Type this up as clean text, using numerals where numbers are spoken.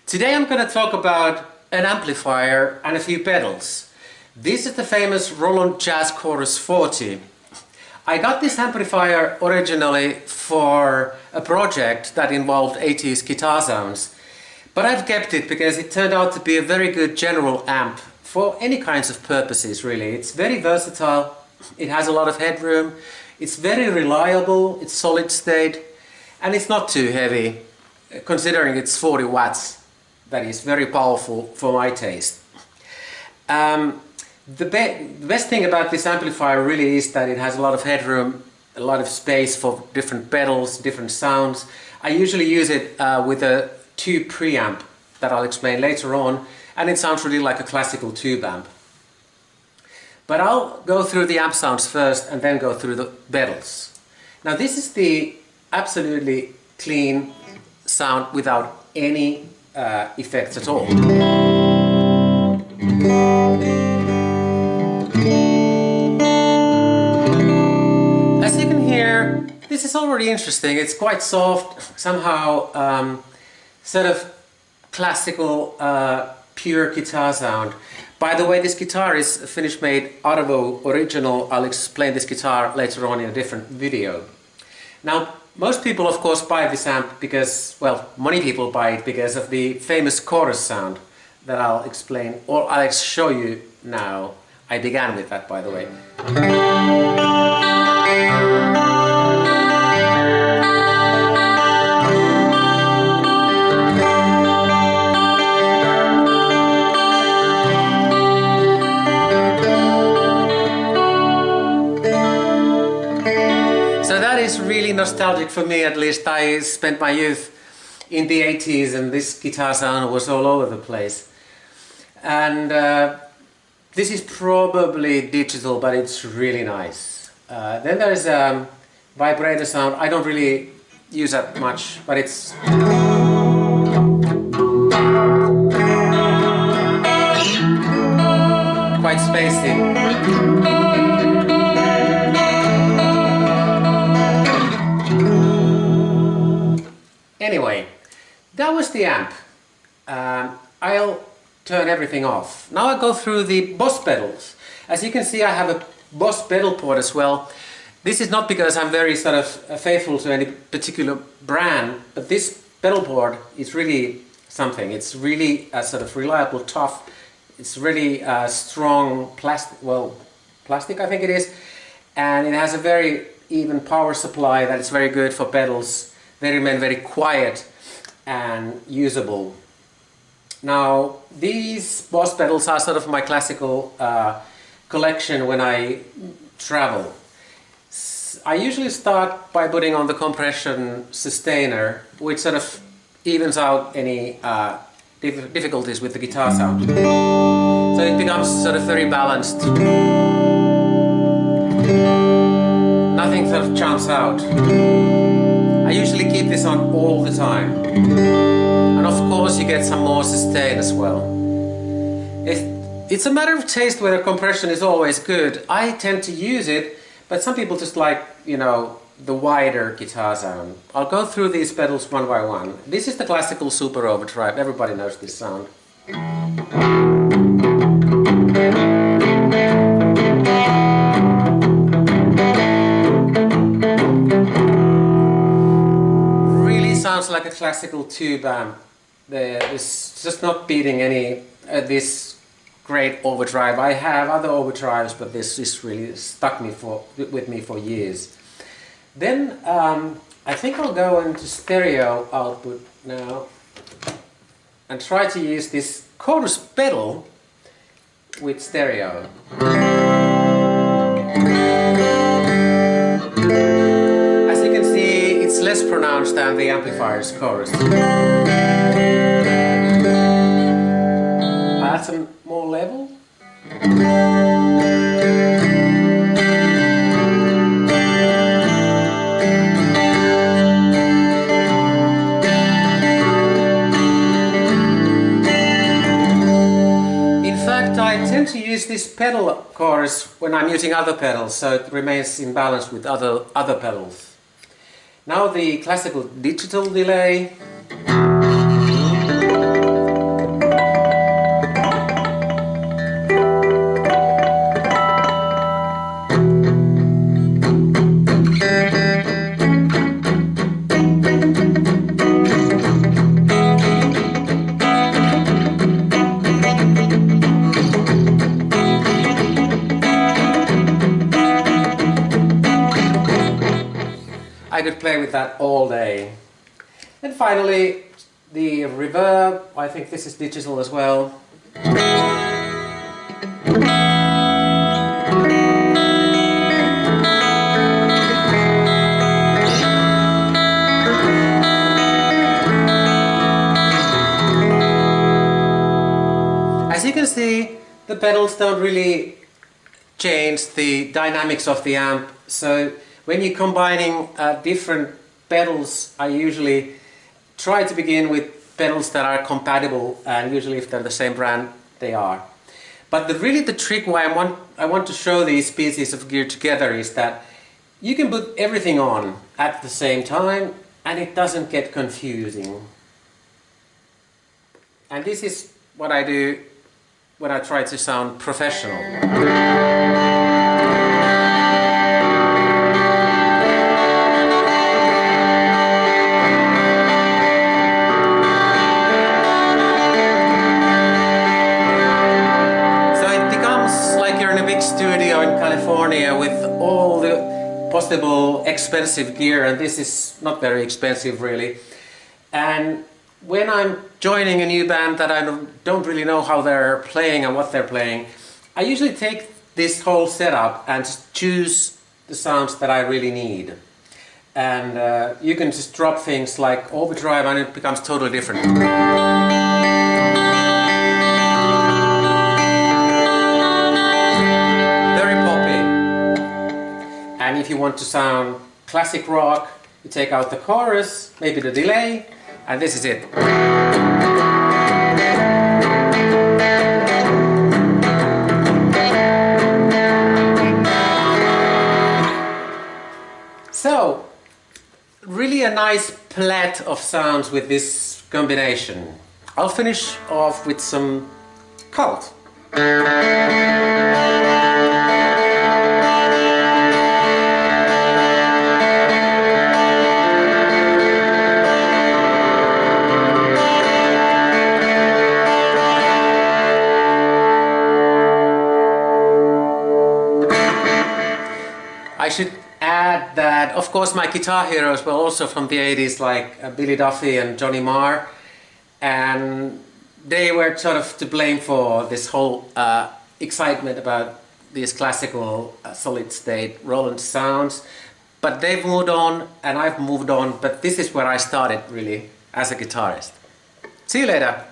Today I'm going to talk about an amplifier and a few pedals. This is the famous Roland JC-40. I got this amplifier originally for a project that involved 80s guitar sounds, but I've kept it because it turned out to be a very good general amp for any kinds of purposes really. It's very versatile, it has a lot of headroom, it's very reliable, it's solid state, and it's not too heavy, considering it's 40 watts. That is very powerful for my taste. The best thing about this amplifier really is that it has a lot of headroom, a lot of space for different pedals, different sounds. I usually use it with a tube preamp that I'll explain later on, and it sounds really like a classical tube amp. But I'll go through the amp sounds first and then go through the pedals. Now this is the absolutely clean sound without any effects at all. As you can hear, this is already interesting. It's quite soft, somehow sort of classical pure guitar sound. By the way, this guitar is a Finnish-made Arvo original. I'll explain this guitar later on in a different video. Now, most people of course buy this amp because, well, many people buy it because of the famous chorus sound that I'll explain, or I'll show you now. I began with that, by the way. So that is really nostalgic for me, at least. I spent my youth in the 80s and this guitar sound was all over the place. And this is probably digital, but it's really nice. Then there's a vibrator sound. I don't really use that much, but it's quite spacey. Anyway, that was the amp. I'll turn everything off. Now I go through the Boss pedals. As you can see, I have a Boss pedal port as well. This is not because I'm very sort of faithful to any particular brand, but this pedal port is really something. It's really sort of reliable, tough. It's really strong plastic, well, plastic I think it is, and it has a very even power supply that is very good for pedals. They remain very quiet and usable. Now these Boss pedals are sort of my classical collection when I travel. I usually start by putting on the compression sustainer, which sort of evens out any difficulties with the guitar sound. So it becomes sort of very balanced. Nothing sort of jumps out. I usually keep this on all the time, and of course you get some more sustain as well. It's a matter of taste whether compression is always good. I tend to use it, but some people just like, you know, the wider guitar sound. I'll go through these pedals one by one. This is the classical Super Overdrive, everybody knows this sound. Sounds like a classical tube amp. It's just not beating any this great overdrive. I have other overdrives, but this is really stuck with me for years. Then I think I'll go into stereo output now and try to use this chorus pedal with stereo. It's less pronounced than the amplifier's chorus. Add some more level. In fact, I tend to use this pedal chorus when I'm using other pedals, so it remains in balance with other pedals. Now the classical digital delay. play with that all day. And finally, the reverb. I think this is digital as well. As you can see, the pedals don't really change the dynamics of the amp. So when you're combining different pedals, I usually try to begin with pedals that are compatible, and usually if they're the same brand, they are. But really the trick why I want to show these pieces of gear together is that you can put everything on at the same time and it doesn't get confusing. And this is what I do when I try to sound professional. Studio in California with all the possible expensive gear, and this is not very expensive really. And when I'm joining a new band that I don't really know how they're playing and what they're playing, I usually take this whole setup and just choose the sounds that I really need. And you can just drop things like Overdrive and it becomes totally different. And if you want to sound classic rock, you take out the chorus, maybe the delay, and this is it. So, really a nice palette of sounds with this combination. I'll finish off with some Cult. I should add that, of course, my guitar heroes were also from the 80s, like Billy Duffy and Johnny Marr, and they were sort of to blame for this whole excitement about these classical solid state Roland sounds. But they've moved on and I've moved on, but this is where I started really as a guitarist. See you later!